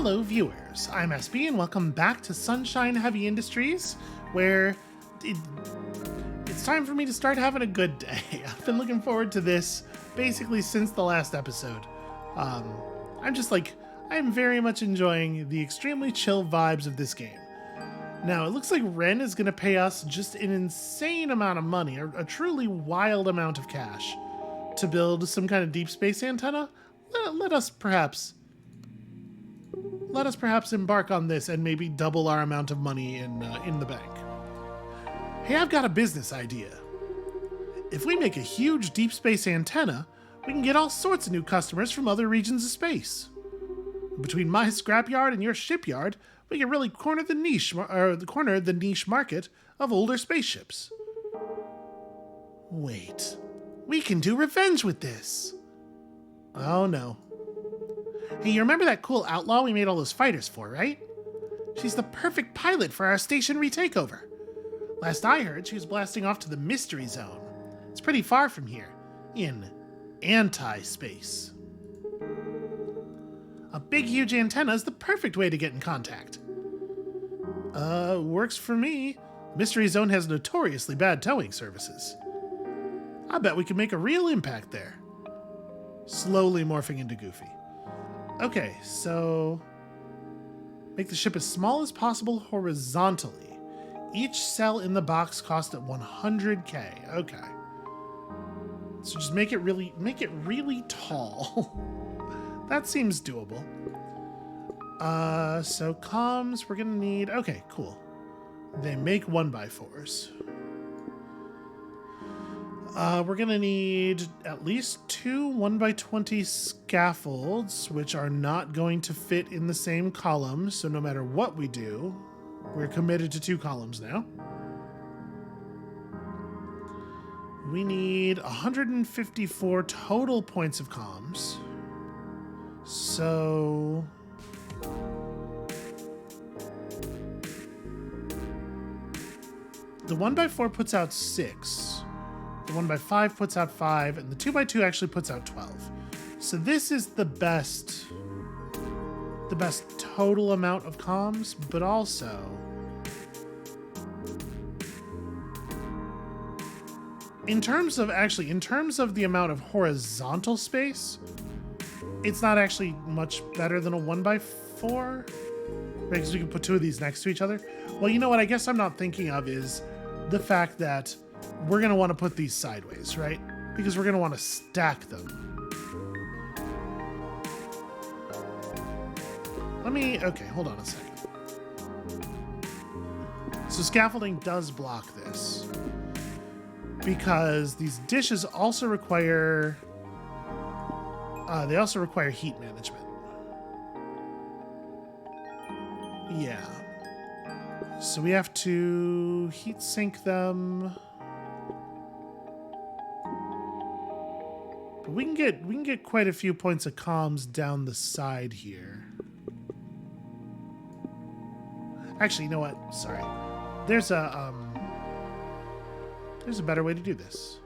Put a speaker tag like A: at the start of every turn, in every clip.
A: Hello, viewers. I'm SB, and welcome back to Sunshine Heavy Industries, where it's time for me to start having a good day. I've been looking forward to this basically since the last episode. I'm very much enjoying the extremely chill vibes of this game. Now, it looks like Ren is going to pay us just an insane amount of money, a truly wild amount of cash, to build some kind of deep space antenna. Let us perhaps embark on this and maybe double our amount of money in the bank. Hey, I've got a business idea. If we make a huge deep space antenna, we can get all sorts of new customers from other regions of space. Between my scrapyard and your shipyard, we can really corner the niche market of older spaceships. Wait, we can do revenge with this. Oh no. Hey, you remember that cool outlaw we made all those fighters for, right? She's the perfect pilot for our station retakeover. Last I heard, she was blasting off to the Mystery Zone. It's pretty far from here, in anti-space. A big, huge antenna is the perfect way to get in contact. Works for me. Mystery Zone has notoriously bad towing services. I bet we can make a real impact there. Slowly morphing into Goofy. Okay, so make the ship as small as possible horizontally. Each cell in the box cost at 100K. Okay. So just make it really tall. That seems doable. So comms, we're gonna need, okay, cool. They make 1x4s. We're gonna need at least 2 1x20 scaffolds, which are not going to fit in the same column, so no matter what we do, we're committed to 2 columns now. We need 154 total points of comms. So the 1x4 puts out 6. The 1x5 puts out 5, and the 2x2 actually puts out 12. So this is the best total amount of comms, but also in terms of the amount of horizontal space, it's not actually much better than a 1x4, because we can put 2 of these next to each other. Well, you know what I guess I'm not thinking of is the fact that we're going to want to put these sideways, right? Because we're going to want to stack them. Okay, hold on a second. So scaffolding does block this, because these dishes also require, heat management. Yeah. So we have to heat sink them. But we can get quite a few points of comms down the side here. Actually, you know what? Sorry. There's a better way to do this.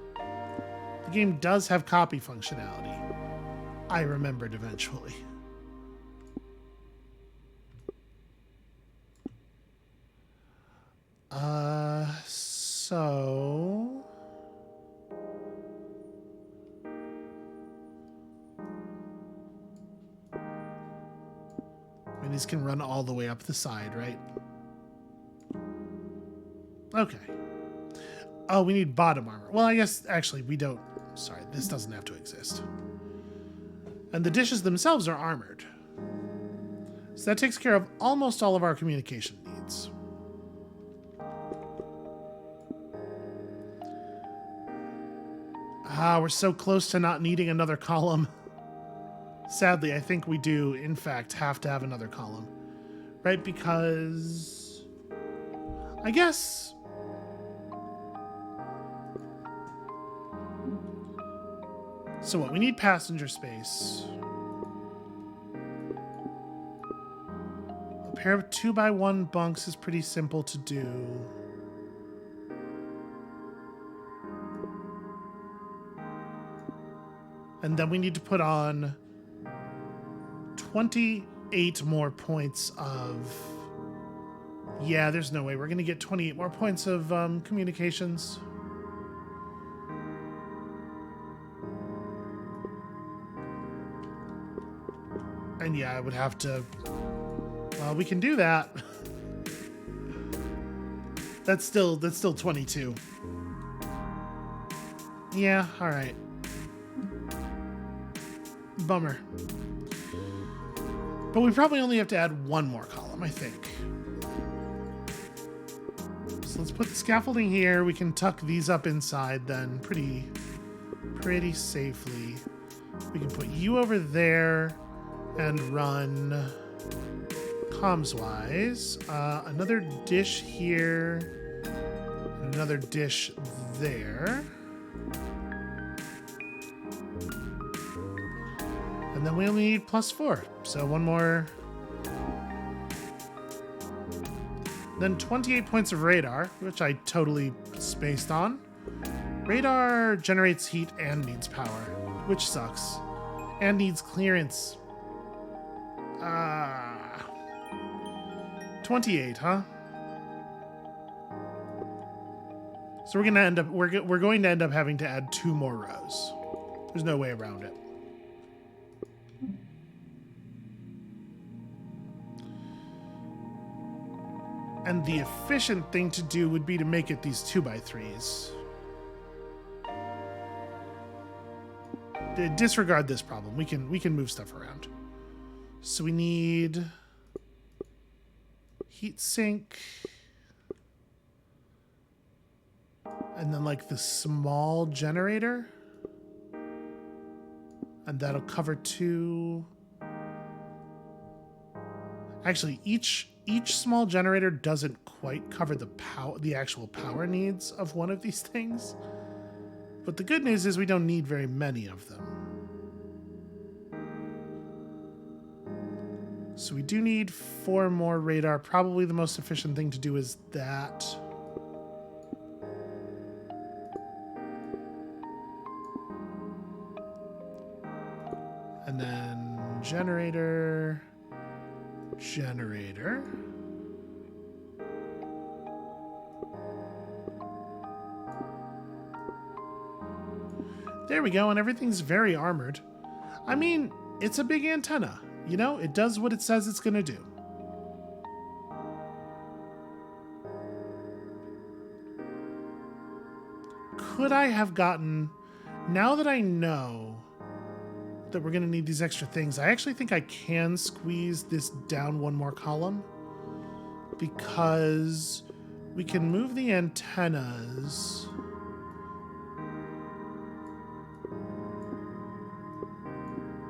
A: The game does have copy functionality. I remembered eventually. So I mean, these can run all the way up the side, right? Okay. Oh, we need bottom armor. Well, I guess actually we don't. Sorry, this doesn't have to exist. And the dishes themselves are armored. So that takes care of almost all of our communication needs. We're so close to not needing another column. Sadly, I think we do, in fact, have to have another column. Right? Because I guess so what, we need passenger space. A pair of 2x1 bunks is pretty simple to do. And then we need to put on 20 8 more points of... Yeah, there's no way. We're going to get 28 more points of communications. And yeah, I would have to... Well, we can do that. That's still 22. Yeah, all right. Bummer. But we probably only have to add 1 more column, I think. So let's put the scaffolding here. We can tuck these up inside then pretty safely. We can put you over there and run comms-wise. Another dish here. And another dish there. And then we only need +4. So 1 more. Then 28 points of radar, which I totally spaced on. Radar generates heat and needs power, which sucks. And needs clearance. 28, huh? So we're gonna end up we're going to end up having to add 2 more rows. There's no way around it. And the efficient thing to do would be to make it these 2x3s. Disregard this problem. We can move stuff around. So we need heat sink. And then like the small generator. And that'll cover 2. Actually, each small generator doesn't quite cover the actual power needs of one of these things. But the good news is we don't need very many of them. So we do need 4 more radar. Probably the most efficient thing to do is that. And then generator. There we go, and everything's very armored. I mean, it's a big antenna. You know, it does what it says it's gonna do. Could I have gotten... Now that I know that we're going to need these extra things, I actually think I can squeeze this down 1 more column, because we can move the antennas.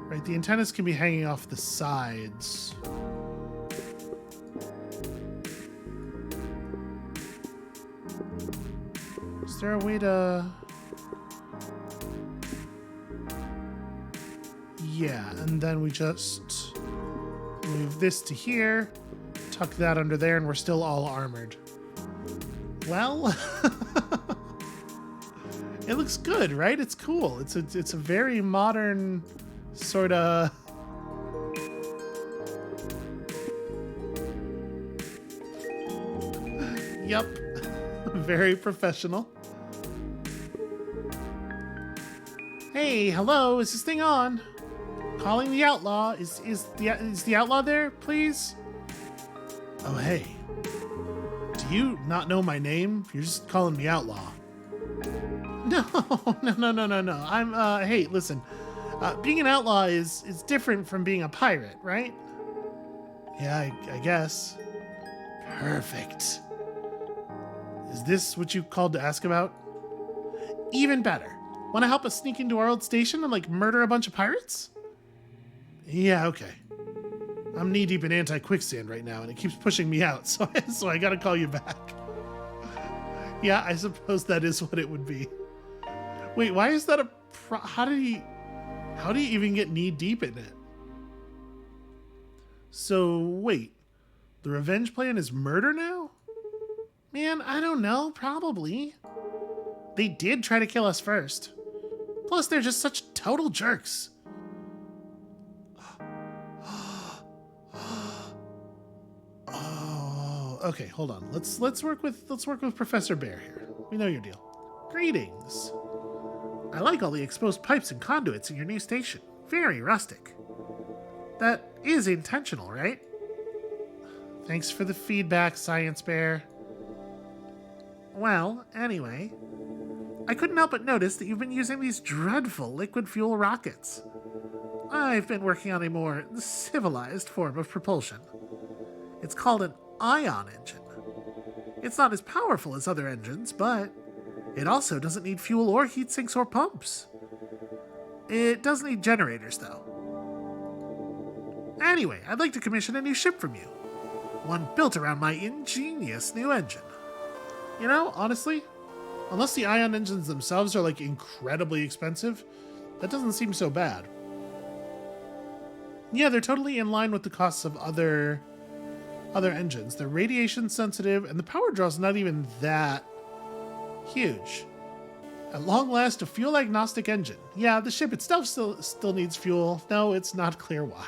A: Right, the antennas can be hanging off the sides. Is there a way to... Yeah, and then we just move this to here, tuck that under there, and we're still all armored. Well, it looks good, right? It's cool. It's a very modern sort of... Yep, very professional. Hey, hello, is this thing on? Calling the outlaw. Is the outlaw there, please? Oh, hey. Do you not know my name? You're just calling me outlaw. No. I'm, hey, listen. Being an outlaw is different from being a pirate, right? Yeah, I guess. Perfect. Is this what you called to ask about? Even better. Want to help us sneak into our old station and, like, murder a bunch of pirates? Yeah, okay. I'm knee-deep in anti-quicksand right now, and it keeps pushing me out, so I gotta call you back. Yeah, I suppose that is what it would be. Wait, why is that a how do you even get knee-deep in it? So, wait. The revenge plan is murder now? Man, I don't know. Probably. They did try to kill us first. Plus, they're just such total jerks. okay, hold on. Let's work with Professor Bear here. We know your deal. Greetings. I like all the exposed pipes and conduits in your new station. Very rustic. That is intentional, right? Thanks for the feedback, Science Bear. Well, anyway, I couldn't help but notice that you've been using these dreadful liquid fuel rockets. I've been working on a more civilized form of propulsion. It's called an ion engine. It's not as powerful as other engines, but it also doesn't need fuel or heat sinks or pumps. It does need generators, though. Anyway, I'd like to commission a new ship from you. One built around my ingenious new engine. You know, honestly, unless the ion engines themselves are like incredibly expensive, that doesn't seem so bad. Yeah, they're totally in line with the costs of other engines. They're radiation sensitive, and the power draw's not even that huge. At long last, a fuel agnostic engine. Yeah, the ship itself still needs fuel. No, it's not clear why.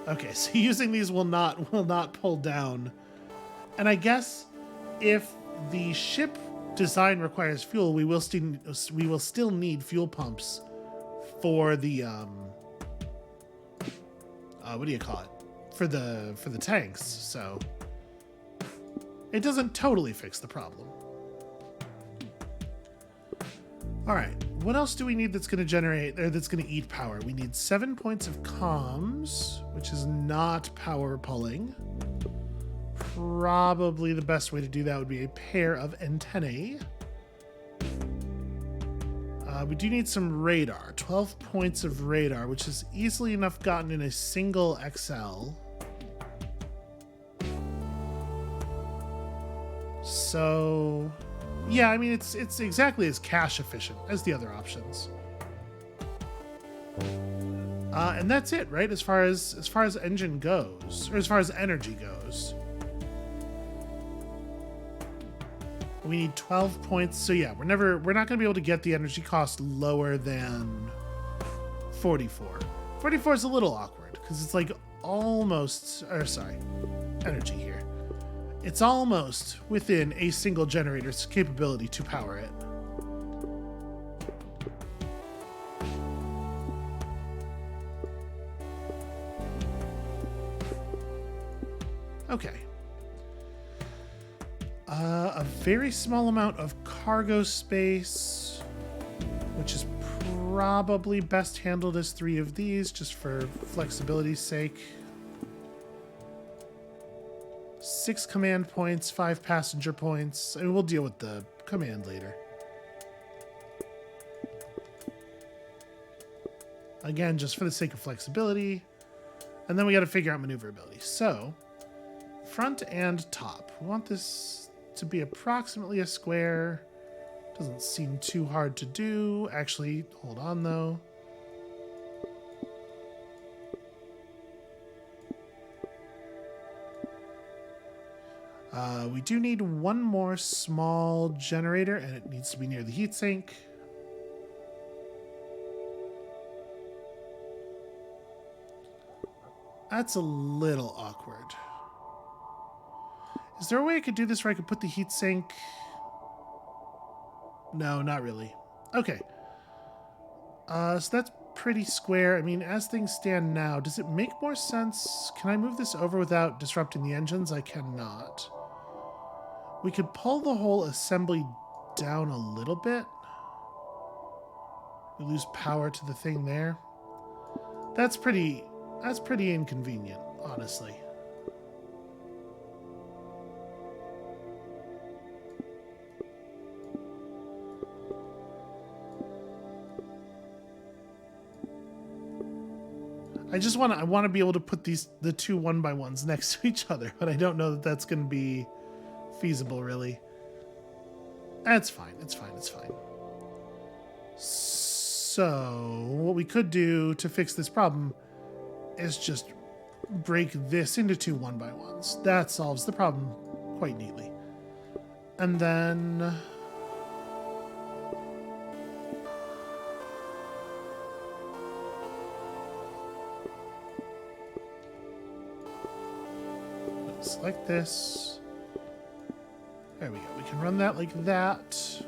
A: Okay, so using these will not pull down. And I guess if the ship design requires fuel, we will still need fuel pumps for the what do you call it? For the tanks. So it doesn't totally fix the problem. All right, what else do we need that's going to generate, or that's going to eat power? We need 7 points of comms, which is not power pulling. Probably the best way to do that would be a pair of antennae. We do need some radar, 12 points of radar, which is easily enough gotten in a single XL. So yeah, I mean, it's exactly as cash efficient as the other options. And that's it, right? As far as engine goes, or as far as energy goes. We need 12 points. So yeah, we're not going to be able to get the energy cost lower than 44. 44 is a little awkward because it's like almost, or sorry, energy here. It's almost within a single generator's capability to power it. Okay. A very small amount of cargo space, which is probably best handled as 3 of these, just for flexibility's sake. 6 command points, 5 passenger points, and we'll deal with the command later. Again, just for the sake of flexibility. And then we got to figure out maneuverability. So, front and top. We want this to be approximately a square. Doesn't seem too hard to do. Actually, hold on though. We do need one more small generator, and it needs to be near the heatsink. That's a little awkward. Is there a way I could do this where I could put the heatsink? No, not really. Okay. So that's pretty square. I mean, as things stand now, does it make more sense? Can I move this over without disrupting the engines? I cannot. We could pull the whole assembly down a little bit. We lose power to the thing there. That's pretty inconvenient, honestly. I want to be able to put the 2 1x1s next to each other, but I don't know that that's going to be feasible, really. That's fine. It's fine. It's fine. So what we could do to fix this problem is just break this into 2 1x1s. That solves the problem quite neatly. And then select this. There we go. We can run that like that.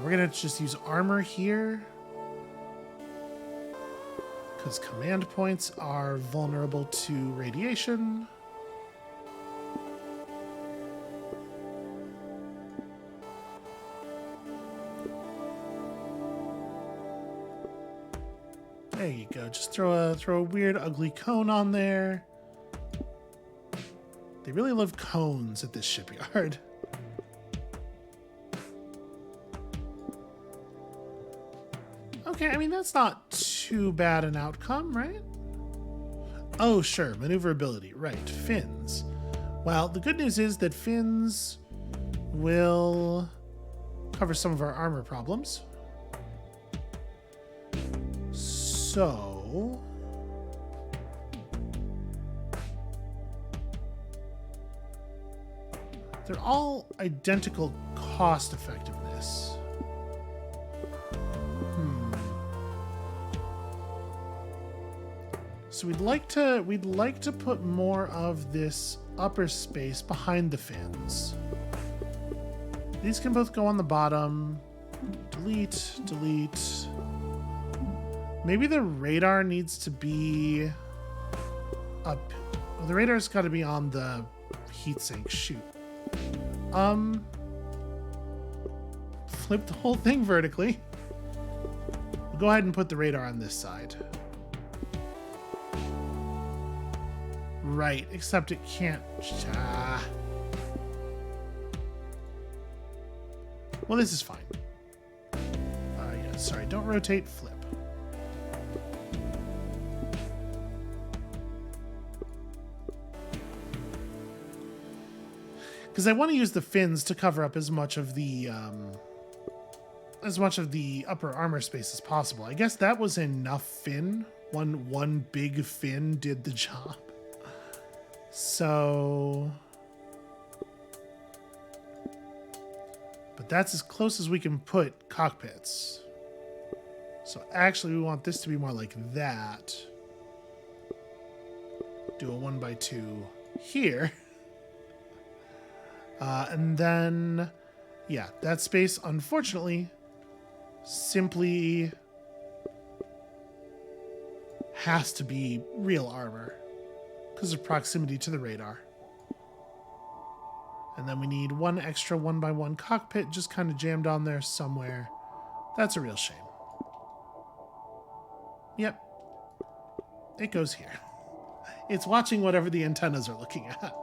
A: We're going to just use armor here, because command points are vulnerable to radiation. There you go. Just throw a weird, ugly cone on there. They really love cones at this shipyard. Okay, I mean, that's not too bad an outcome, right? Oh, sure, maneuverability, right, fins. Well, the good news is that fins will cover some of our armor problems. So... they're all identical cost effectiveness. So we'd like to put more of this upper space behind the fins. These can both go on the bottom. Delete, delete. Maybe the radar needs to be up. Well, the radar's got to be on the heatsink. Shoot. Flip the whole thing vertically. We'll go ahead and put the radar on this side. Right, except it can't... Well, this is fine. Yeah, sorry, don't rotate, flip. Because I want to use the fins to cover up as much of the upper armor space as possible. I guess that was enough fin. One big fin did the job. So, but that's as close as we can put cockpits. So actually we want this to be more like that. Do a 1x2 here. And then, yeah, that space, unfortunately, simply has to be real armor because of proximity to the radar. And then we need one extra 1x1 cockpit just kind of jammed on there somewhere. That's a real shame. Yep. It goes here. It's watching whatever the antennas are looking at.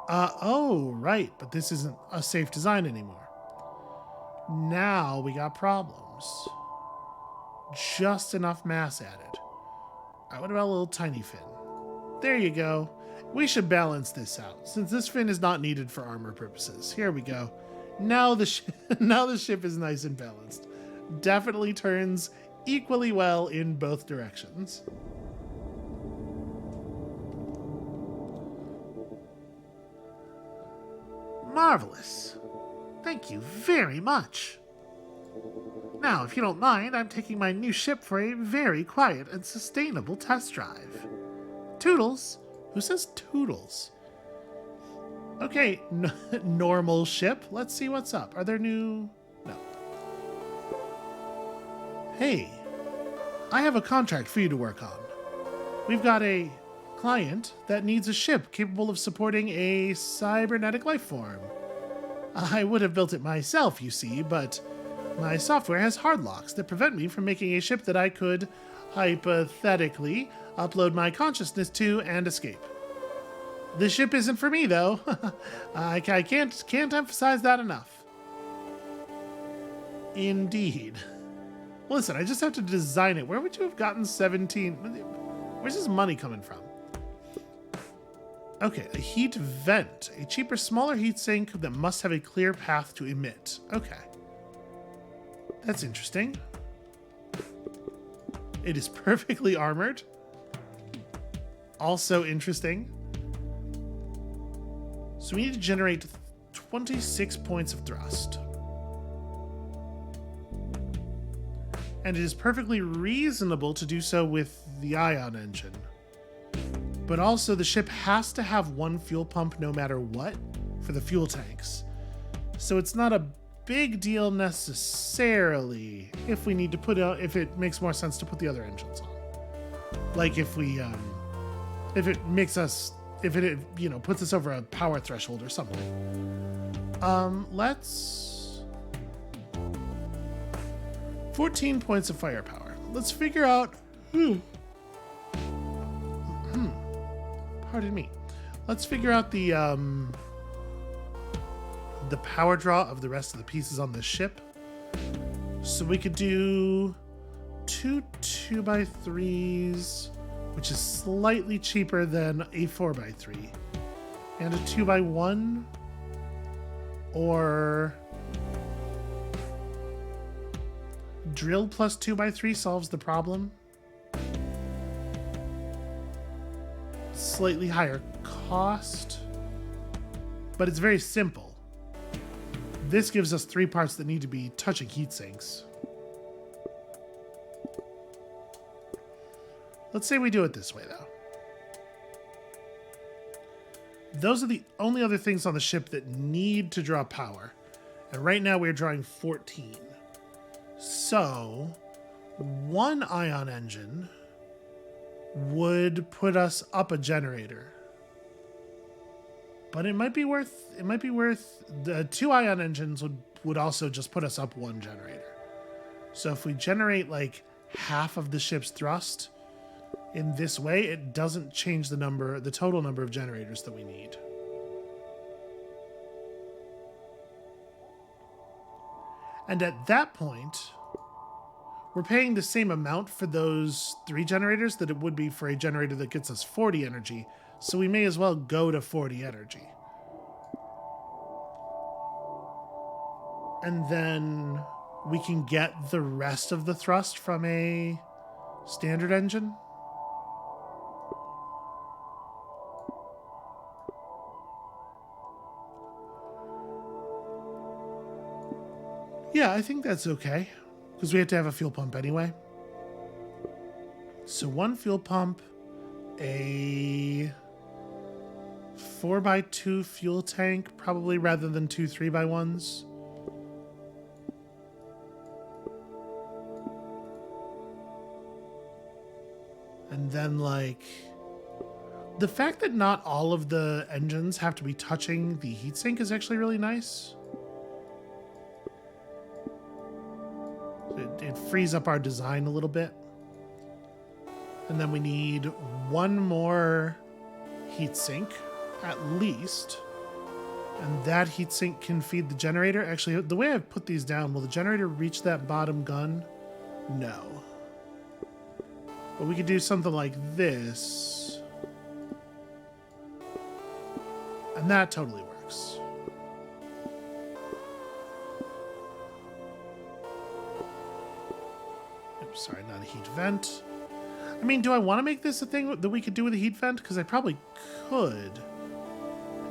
A: Oh, right, but this isn't a safe design anymore. Now we got problems. Just enough mass added. All right, what about a little tiny fin? There you go. We should balance this out, since this fin is not needed for armor purposes. Here we go. Now the ship is nice and balanced. Definitely turns equally well in both directions. Marvelous. Thank you very much. Now, if you don't mind, I'm taking my new ship for a very quiet and sustainable test drive. Toodles? Who says toodles? Okay, normal ship. Let's see what's up. Are there new... No. Hey, I have a contract for you to work on. We've got a client that needs a ship capable of supporting a cybernetic life form. I would have built it myself, you see, but my software has hard locks that prevent me from making a ship that I could, hypothetically, upload my consciousness to and escape. This ship isn't for me, though. I can't emphasize that enough. Indeed. Listen, I just have to design it. Where would you have gotten 17? Where's this money coming from? Okay, a heat vent. A cheaper, smaller heat sink that must have a clear path to emit. Okay. That's interesting. It is perfectly armored. Also interesting. So we need to generate 26 points of thrust. And it is perfectly reasonable to do so with the ion engine. But also the ship has to have one fuel pump no matter what for the fuel tanks. So it's not a big deal necessarily if we need to put out, if it makes more sense to put the other engines on. Like if we, if it makes us, if it, you know, puts us over a power threshold or something. Let's 14 points of firepower. Let's figure out, pardon me. Let's figure out the power draw of the rest of the pieces on this ship. So we could do 2 2x3s, which is slightly cheaper than a 4x3, and a 2x1, or drill plus 2x3 solves the problem. Slightly higher cost, but it's very simple. This gives us 3 parts that need to be touching heat sinks. Let's say we do it this way, though. Those are the only other things on the ship that need to draw power. And right now we're drawing 14. So, 1 ion engine would put us up a generator. But it might be worth the 2 ion engines would also just put us up 1 generator. So if we generate like half of the ship's thrust in this way, it doesn't change the total number of generators that we need. And at that point, we're paying the same amount for those 3 generators that it would be for a generator that gets us 40 energy. So we may as well go to 40 energy. And then we can get the rest of the thrust from a standard engine. Yeah, I think that's okay, because we have to have a fuel pump anyway. So 1 fuel pump, a 4x2 fuel tank, probably, rather than 2 3x1s. And then, like, the fact that not all of the engines have to be touching the heatsink is actually really nice. It frees up our design a little bit. And then we need 1 more heatsink, at least. And that heatsink can feed the generator. Actually, the way I've put these down, will the generator reach that bottom gun? No. But we could do something like this. And that totally works. Oops, sorry, not a heat vent. I mean, do I want to make this a thing that we could do with a heat vent? Because I probably could.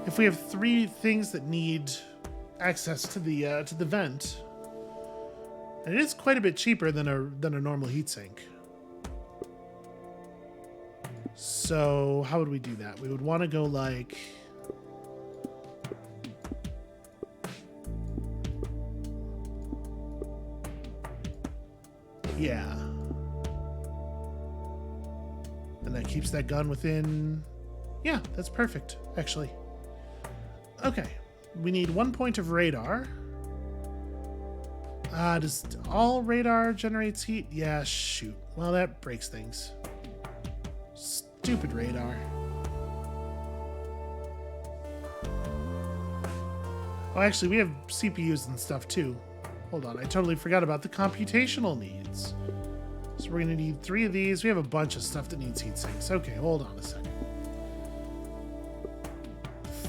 A: If we have 3 things that need access to the vent. And it is quite a bit cheaper than a normal heatsink. So how would we do that? We would want to go like... Yeah. And that keeps that gun within... Yeah, that's perfect, actually. Okay. We need 1 point of radar. Does all radar generates heat? Yeah, shoot. Well, that breaks things. Stupid radar. Oh, actually, we have CPUs and stuff too. Hold on, I totally forgot about the computational needs. So we're gonna need 3 of these. We have a bunch of stuff that needs heat sinks. Okay, hold on a second.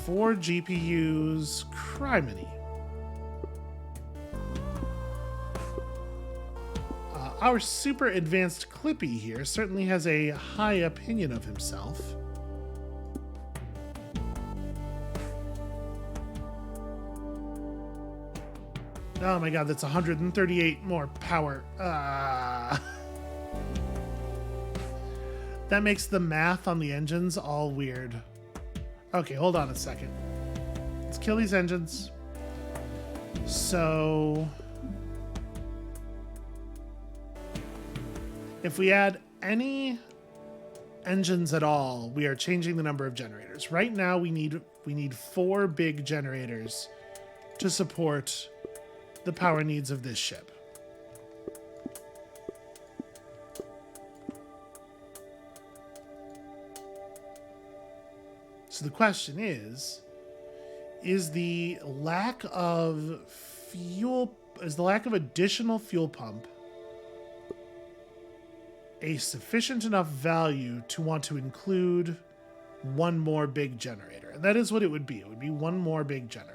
A: 4 GPUs. Criminy. Our super advanced Clippy here certainly has a high opinion of himself. Oh my god, that's 138 more power. That makes the math on the engines all weird. Okay, hold on a second. Let's kill these engines. So if we add any engines at all, we are changing the number of generators. Right now we need 4 big generators to support the power needs of this ship. So the question is the lack of additional fuel pump a sufficient enough value to want to include one more big generator? And that is what it would be. It would be one more big generator.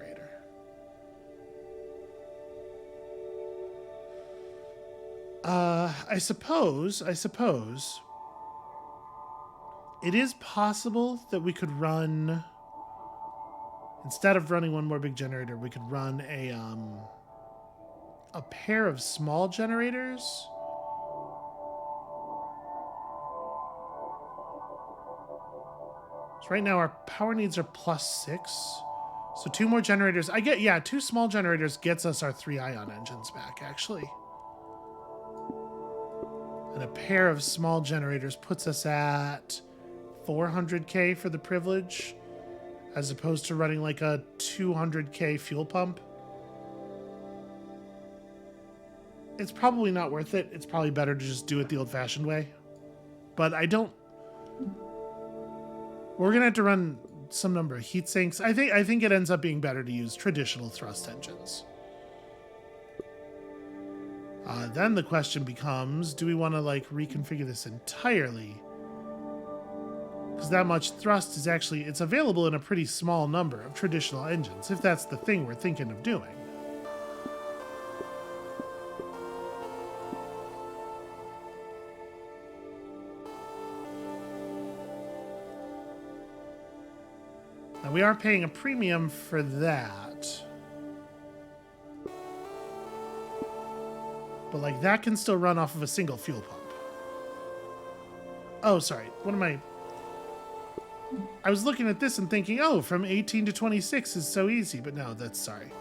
A: I suppose it is possible that we could run, instead of running one more big generator, we could run a pair of small generators. So right now our power needs are +6. So 2 more generators. 2 small generators gets us our 3 ion engines back, actually. And a pair of small generators puts us at 400k for the privilege, as opposed to running like a 200k fuel pump. It's probably not worth it. It's probably better to just do it the old-fashioned way. But we're gonna have to run some number of heat sinks. I think it ends up being better to use traditional thrust engines. Then the question becomes, do we want to like reconfigure this entirely? Because that much thrust is actually, it's available in a pretty small number of traditional engines, if that's the thing we're thinking of doing. Now we are paying a premium for that. But like that can still run off of a single fuel pump. Oh, sorry. What am I was looking at this and thinking, oh, from 18 to 26 is so easy, but no, that's sorry.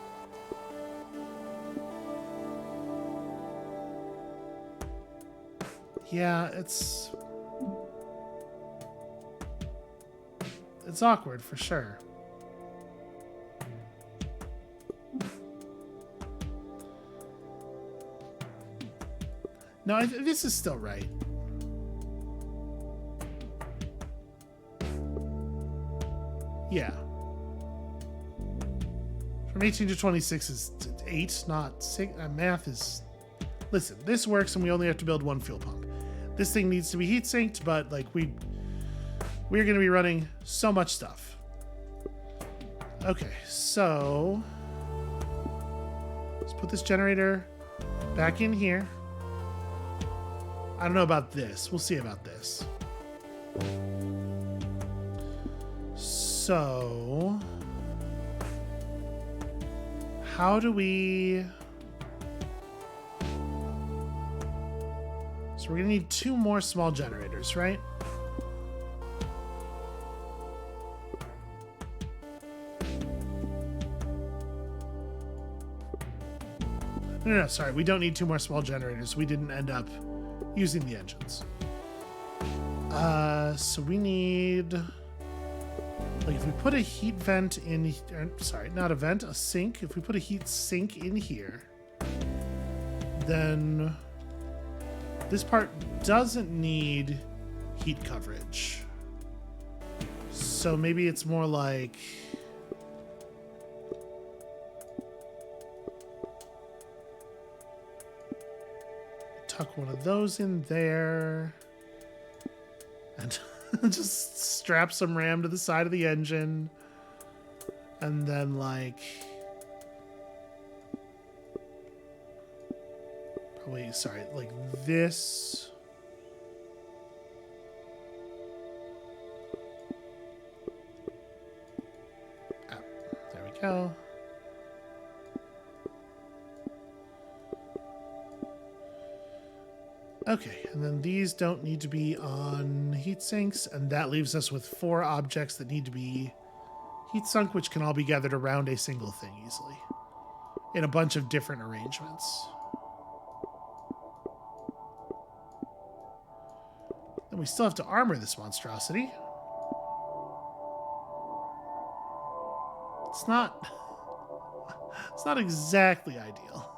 A: Yeah, it's awkward for sure. No, this is still right. Yeah. From 18 to 26 is 8, not 6. Math is... Listen, this works and we only have to build 1 fuel pump. This thing needs to be heat sinked, but like we're going to be running so much stuff. Okay, so let's put this generator back in here. I don't know about this. We'll see about this. So, how do we... So we're going to need 2 more small generators, right? No, sorry. We don't need 2 more small generators. We didn't end up using the engines. So we need... Like if we put a heat vent in... sorry, not a vent, a sink. If we put a heat sink in here, then this part doesn't need heat coverage. So maybe it's more like... Tuck one of those in there. And just strap some RAM to the side of the engine. And then like... Probably, sorry, like this. Oh, there we go. Okay, and then these don't need to be on heat sinks, and that leaves us with 4 objects that need to be heat sunk, which can all be gathered around a single thing easily in a bunch of different arrangements. Then we still have to armor this monstrosity. It's not exactly ideal.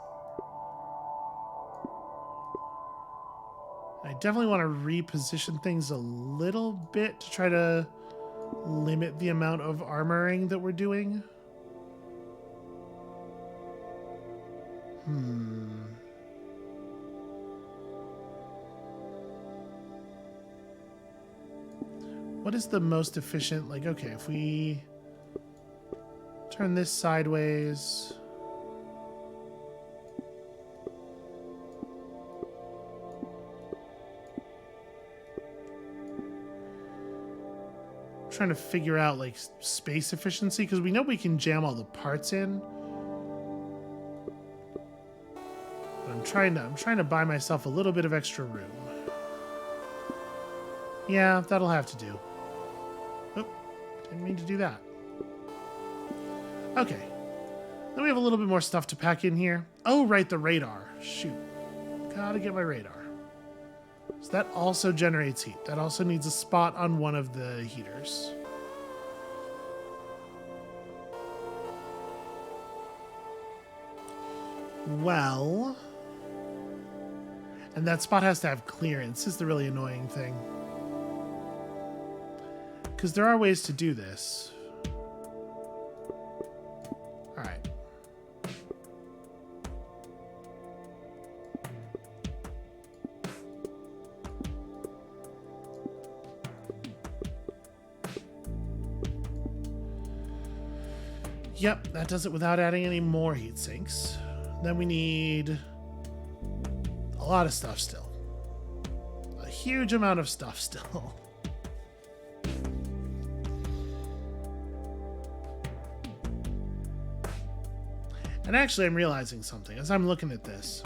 A: I definitely want to reposition things a little bit to try to limit the amount of armoring that we're doing. What is the most efficient? Like, okay, if we turn this sideways. Trying to figure out like space efficiency because we know we can jam all the parts in. But I'm trying to buy myself a little bit of extra room. Yeah, that'll have to do. Oh, didn't mean to do that. Okay. Then we have a little bit more stuff to pack in here. Oh, right, the radar. Shoot. Gotta get my radar. So that also generates heat. That also needs a spot on one of the heaters. Well... And that spot has to have clearance. This is the really annoying thing. Because there are ways to do this. Alright. Yep, that does it without adding any more heat sinks. Then we need a lot of stuff still. A huge amount of stuff still. And actually, I'm realizing something as I'm looking at this.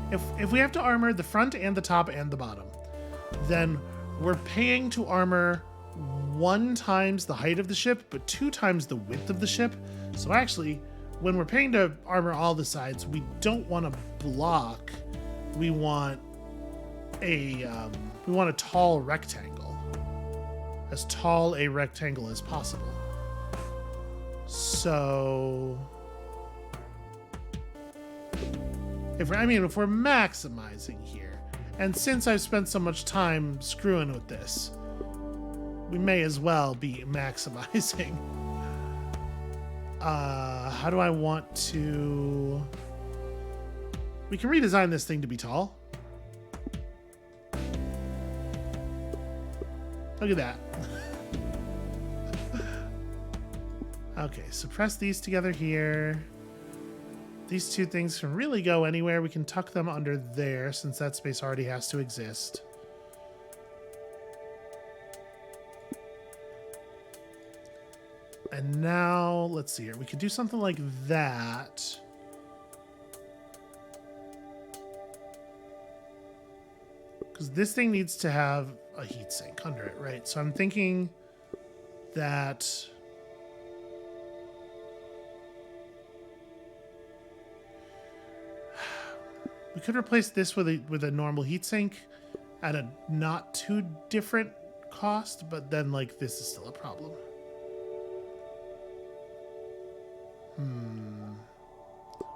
A: If we have to armor the front and the top and the bottom, then we're paying to armor 1 times the height of the ship, but 2 times the width of the ship. So actually, when we're paying to armor all the sides, we don't want a block. We want a tall rectangle, as tall a rectangle as possible. So, if we're maximizing here, and since I've spent so much time screwing with this, we may as well be maximizing. How do I want to... We can redesign this thing to be tall. Look at that. Okay, so press these together here. These 2 things can really go anywhere. We can tuck them under there since that space already has to exist. And now, let's see here. We could do something like that. Because this thing needs to have a heatsink under it, right? So I'm thinking that... We could replace this with a normal heatsink at a not too different cost, but then, like, this is still a problem.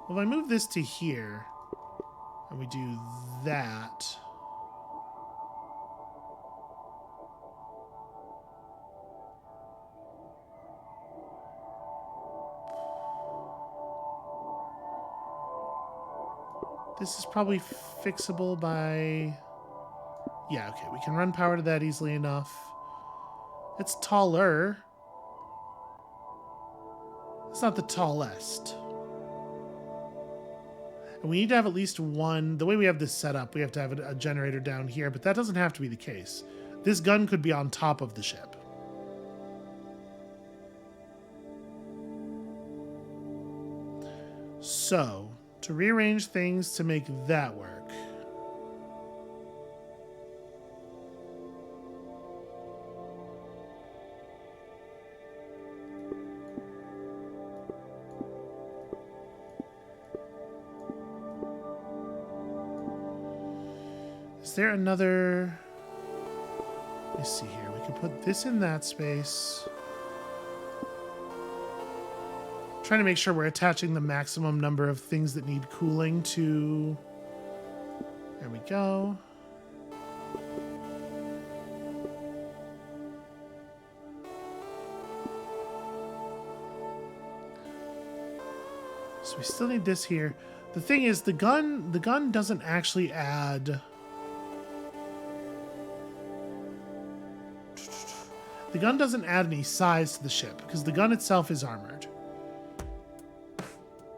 A: Well, if I move this to here, and we do that... This is probably fixable by... Yeah, okay, we can run power to that easily enough. It's taller. It's not the tallest. And we need to have at least one... The way we have this set up, we have to have a generator down here, but that doesn't have to be the case. This gun could be on top of the ship. So... To rearrange things to make that work. there another... Let me see here. We can put this in that space. Trying to make sure we're attaching the maximum number of things that need cooling to... There we go. So we still need this here. The thing is, the gun doesn't actually add... The gun doesn't add any size to the ship, because the gun itself is armored.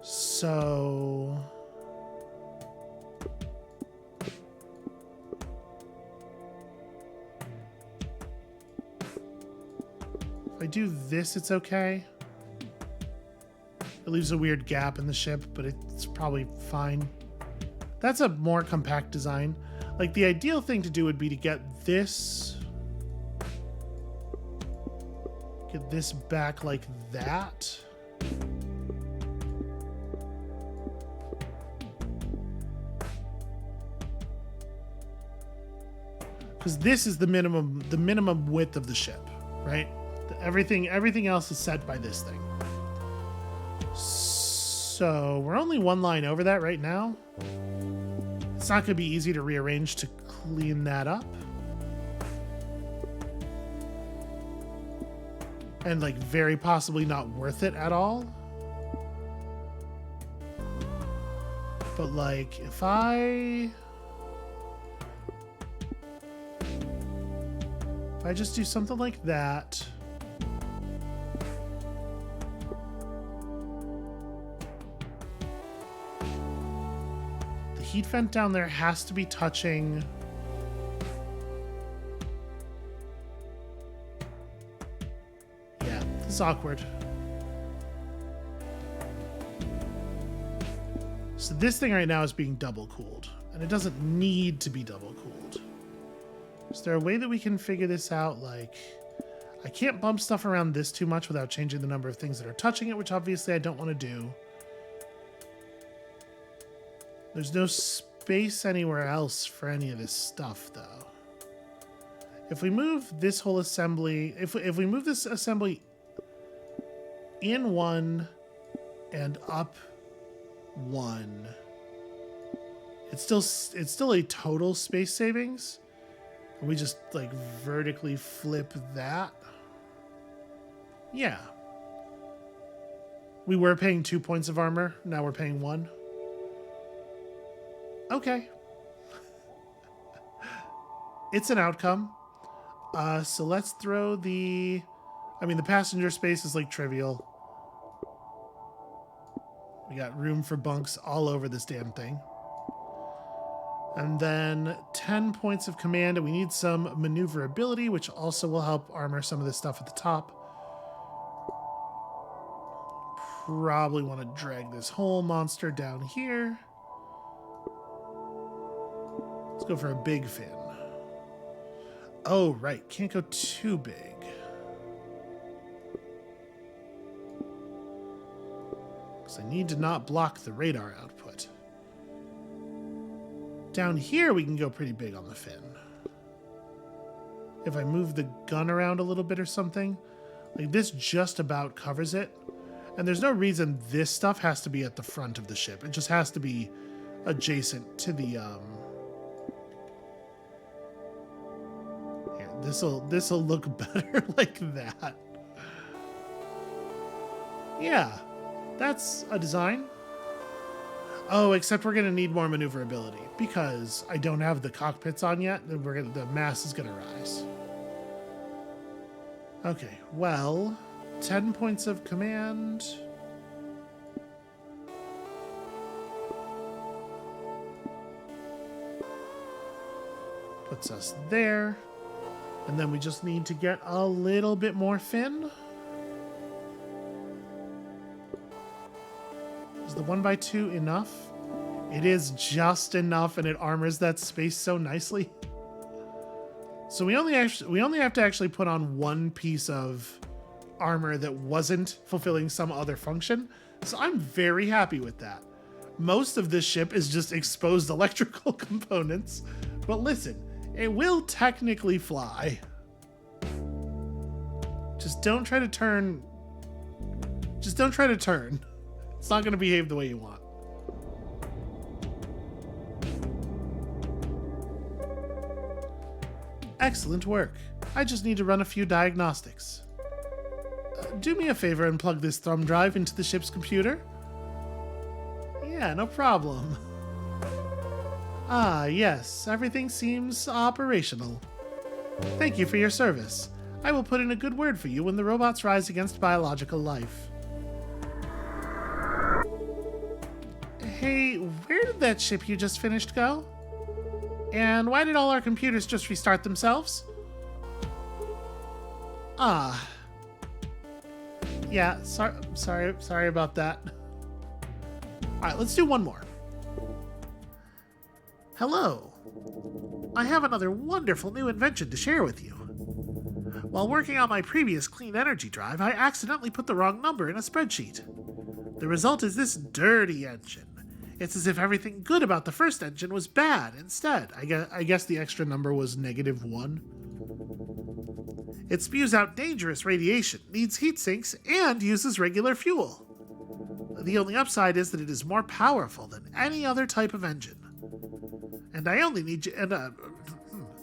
A: So... If I do this, it's okay. It leaves a weird gap in the ship, but it's probably fine. That's a more compact design. Like, the ideal thing to do would be to get this back like that. Because this is the minimum width of the ship, right? Everything else is set by this thing. So we're only one line over that right now. It's not going to be easy to rearrange to clean that up. And like very possibly not worth it at all. But like if I just do something like that. The heat vent down there has to be touching It's awkward. So this thing right now is being double cooled, and it doesn't need to be double cooled. Is there a way that we can figure this out? Like, I can't bump stuff around this too much without changing the number of things that are touching it, which obviously I don't want to do. There's no space anywhere else for any of this stuff, though. If we move this whole assembly, if we move this assembly in one and up one, it's still a total space savings. We just like vertically flip that. Yeah. We were paying 2 points of armor. Now we're paying 1. Okay. It's an outcome. So let's throw the passenger space is like trivial. We got room for bunks all over this damn thing. And then 10 points of command, and we need some maneuverability, which also will help armor some of this stuff at the top. Probably want to drag this whole monster down here. Let's go for a big fin. Oh, right. Can't go too big. Because I need to not block the radar output. Down here, we can go pretty big on the fin. If I move the gun around a little bit or something, like this just about covers it. And there's no reason this stuff has to be at the front of the ship. It just has to be adjacent to the, Here, this'll look better like that. Yeah, that's a design. Oh, except we're gonna need more maneuverability because I don't have the cockpits on yet. Then the mass is gonna rise. Okay, well, 10 points of command. Puts us there. And then we just need to get a little bit more fin. Is the 1x2 enough? It is just enough, and it armors that space so nicely. So we only have to actually put on one piece of armor that wasn't fulfilling some other function. So I'm very happy with that. Most of this ship is just exposed electrical components, But listen, it will technically fly. Just don't try to turn. Just don't try to turn. It's not going to behave the way you want. Excellent work. I just need to run a few diagnostics. Do me a favor and plug this thumb drive into the ship's computer. Yeah, no problem. Ah, yes, everything seems operational. Thank you for your service. I will put in a good word for you when the robots rise against biological life. Hey, where did that ship you just finished go? And why did all our computers just restart themselves? Ah. Yeah, sorry about that. Alright, let's do one more. Hello. I have another wonderful new invention to share with you. While working on my previous clean energy drive, I accidentally put the wrong number in a spreadsheet. The result is this dirty engine. It's as if everything good about the first engine was bad instead. I guess the extra number was -1. It spews out dangerous radiation, needs heat sinks, and uses regular fuel. The only upside is that it is more powerful than any other type of engine. And I only need you,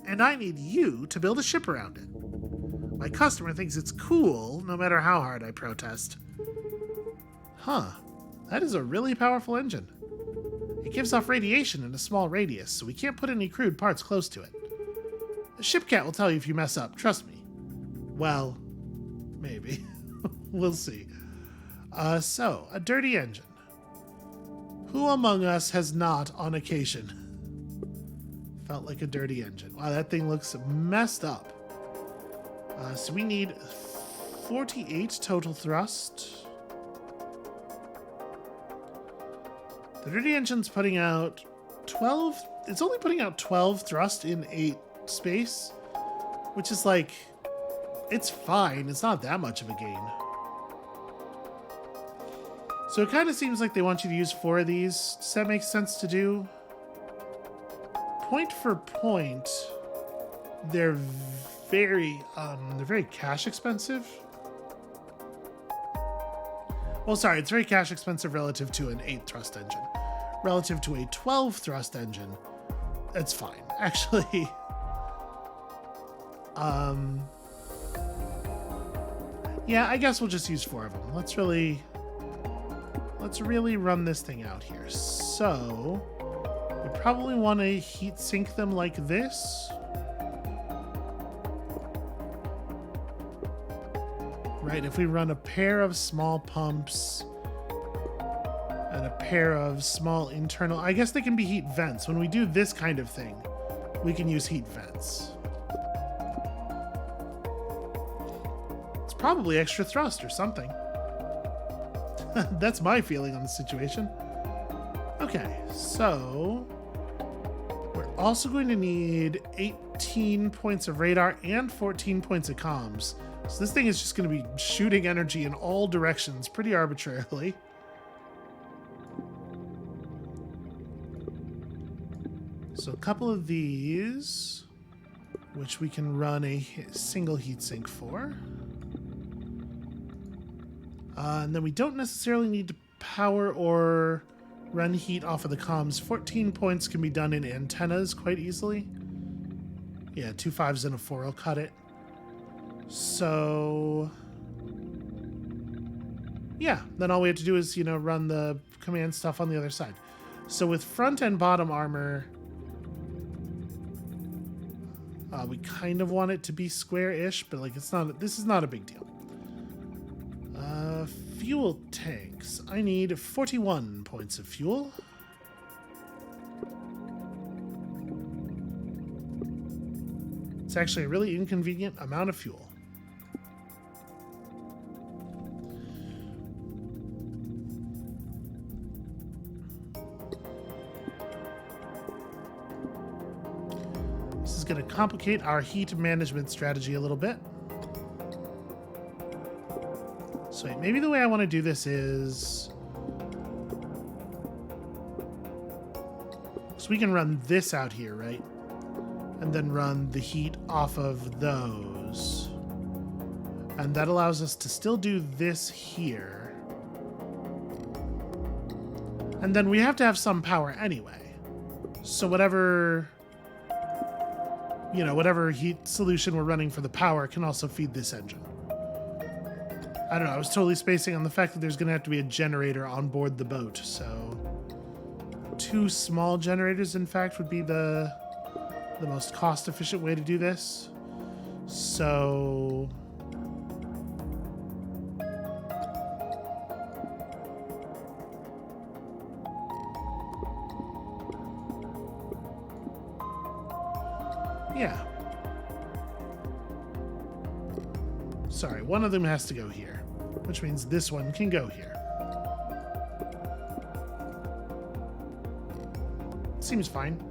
A: and I need you to build a ship around it. My customer thinks it's cool, no matter how hard I protest. Huh, that is a really powerful engine. It gives off radiation in a small radius, so we can't put any crude parts close to it. The shipcat will tell you if you mess up, trust me. Well, maybe. We'll see. So, a dirty engine. Who among us has not, on occasion, felt like a dirty engine? Wow, that thing looks messed up. So we need 48 total thrust. The dirty engine's putting out 12. It's only putting out 12 thrust in 8 space, which is like, it's fine. It's not that much of a gain. So it kind of seems like they want you to use 4 of these. Does that make sense to do? Point for point, they're very cash expensive. Well, sorry, it's very cash expensive relative to an 8 thrust engine. Relative to a 12 thrust engine, it's fine. Actually, yeah, I guess we'll just use 4 of them. Let's really run this thing out here. So, we probably want to heat sink them like this. Right, if we run a pair of small pumps and a pair of small internal, I guess they can be heat vents. When we do this kind of thing, we can use heat vents. It's probably extra thrust or something. That's my feeling on the situation. Okay, so we're also going to need 18 points of radar and 14 points of comms. So this thing is just going to be shooting energy in all directions pretty arbitrarily. So a couple of these, which we can run a single heatsink for. And then we don't necessarily need to power or run heat off of the comms. 14 points can be done in antennas quite easily. Yeah, 2 5s and a 4 will cut it. So, yeah, then all we have to do is, run the command stuff on the other side. So with front and bottom armor, we kind of want it to be square-ish, but like this is not a big deal. Fuel tanks. I need 41 points of fuel. It's actually a really inconvenient amount of fuel. This is going to complicate our heat management strategy a little bit. So maybe the way I want to do this is, so we can run this out here, right? and then run the heat off of those. And that allows us to still do this here. And then we have to have some power anyway. So whatever, you know, whatever heat solution we're running for the power can also feed this engine. I don't know, I was totally spacing on the fact that there's going to have to be a generator on board the boat, so 2 small generators, in fact, would be the most cost-efficient way to do this. So yeah. Sorry, one of them has to go here, which means this one can go here. Seems fine.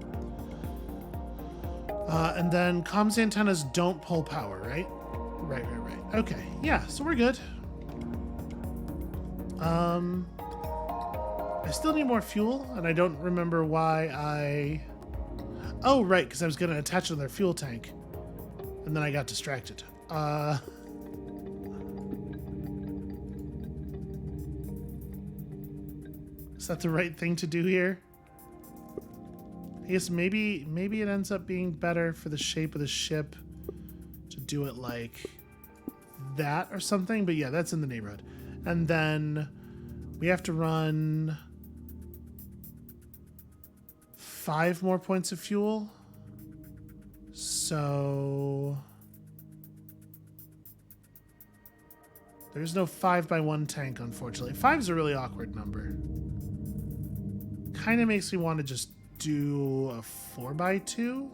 A: And then comms antennas don't pull power, right? Right. Okay, yeah, so we're good. I still need more fuel, and I don't remember why I... Oh, right, because I was going to attach another fuel tank, and then I got distracted. Is that the right thing to do here? I guess maybe it ends up being better for the shape of the ship to do it like that or something, but yeah, that's in the neighborhood. And then we have to run 5 more points of fuel. So there's no 5x1 tank, unfortunately. 5 is a really awkward number. Kind of makes me want to just do a 4x2.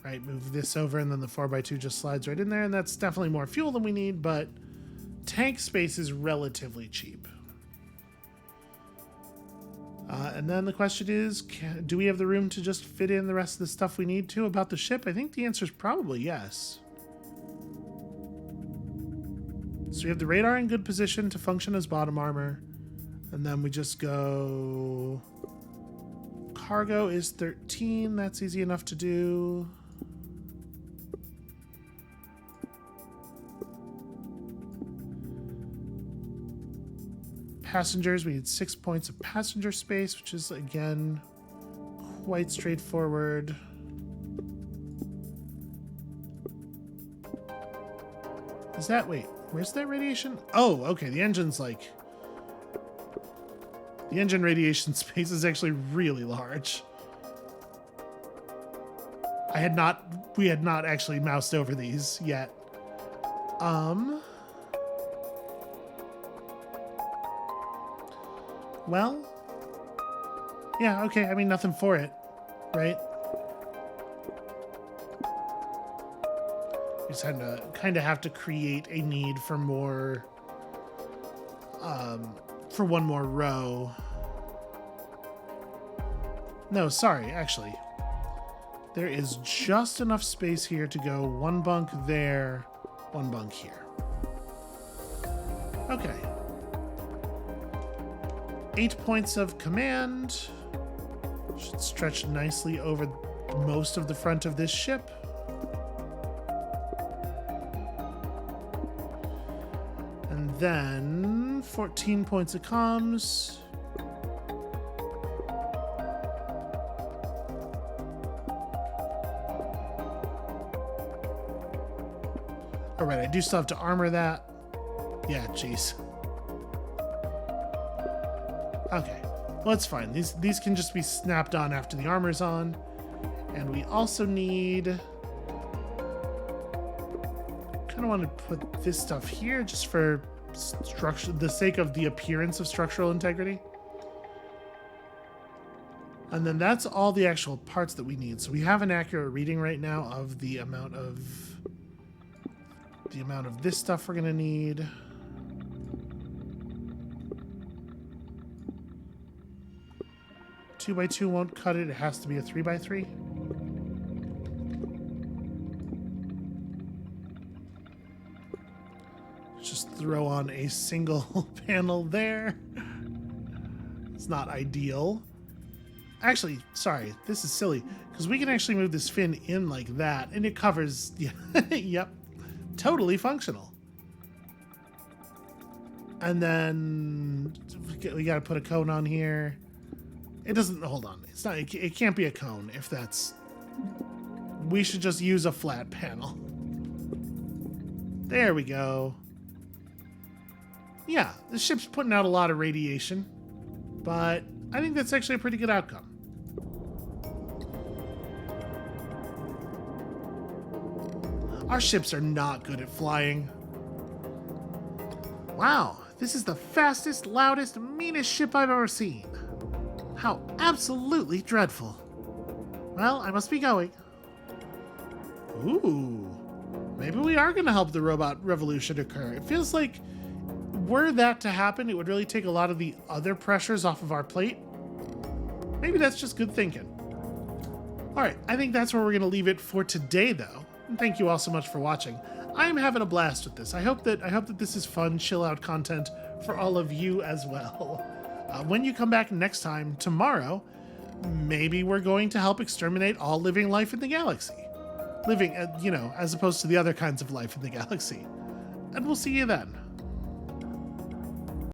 A: Right, move this over and then the 4x2 just slides right in there, and that's definitely more fuel than we need, but tank space is relatively cheap. And then the question is, do we have the room to just fit in the rest of the stuff we need to about the ship? I think the answer is probably yes. So we have the radar in good position to function as bottom armor. And then we just go... Cargo is 13. That's easy enough to do. Passengers, we need 6 points of passenger space, which is, again, quite straightforward. Is that... Wait, where's that radiation? Oh, okay, the engine's like... The engine radiation space is actually really large. We had not actually moused over these yet. Well, yeah, okay, I mean, nothing for it, right? We just kind of have to create a need for more, for one more row. No, sorry, actually. There is just enough space here to go 1 bunk there, 1 bunk here. Okay. 8 points of command. Should stretch nicely over most of the front of this ship. And then 14 points of comms. All right, I do still have to armor that. Yeah, jeez. Okay, well, it's fine. These can just be snapped on after the armor's on. And we also need... kind of want to put this stuff here just for structure, the sake of the appearance of structural integrity. And then that's all the actual parts that we need. So we have an accurate reading right now of the amount of this stuff we're gonna need. Two by two won't cut it. It has to be a 3x3. Just throw on a single panel there. It's not ideal. Actually, sorry, this is silly, because we can actually move this fin in like that, and it covers, yep, totally functional. And then we got to put a cone on here. It doesn't, hold on, it's not, it can't be a cone if that's, we should just use a flat panel. There we go. Yeah, the ship's putting out a lot of radiation, but I think that's actually a pretty good outcome. Our ships are not good at flying. Wow, this is the fastest, loudest, meanest ship I've ever seen. How absolutely dreadful. Well, I must be going. Ooh, maybe we are going to help the robot revolution occur. It feels like were that to happen, it would really take a lot of the other pressures off of our plate. Maybe that's just good thinking. All right, I think that's where we're going to leave it for today, though. And thank you all so much for watching. I'm having a blast with this. I hope that this is fun, chill out content for all of you as well. When you come back next time, tomorrow, maybe we're going to help exterminate all living life in the galaxy. Living, as opposed to the other kinds of life in the galaxy. And we'll see you then.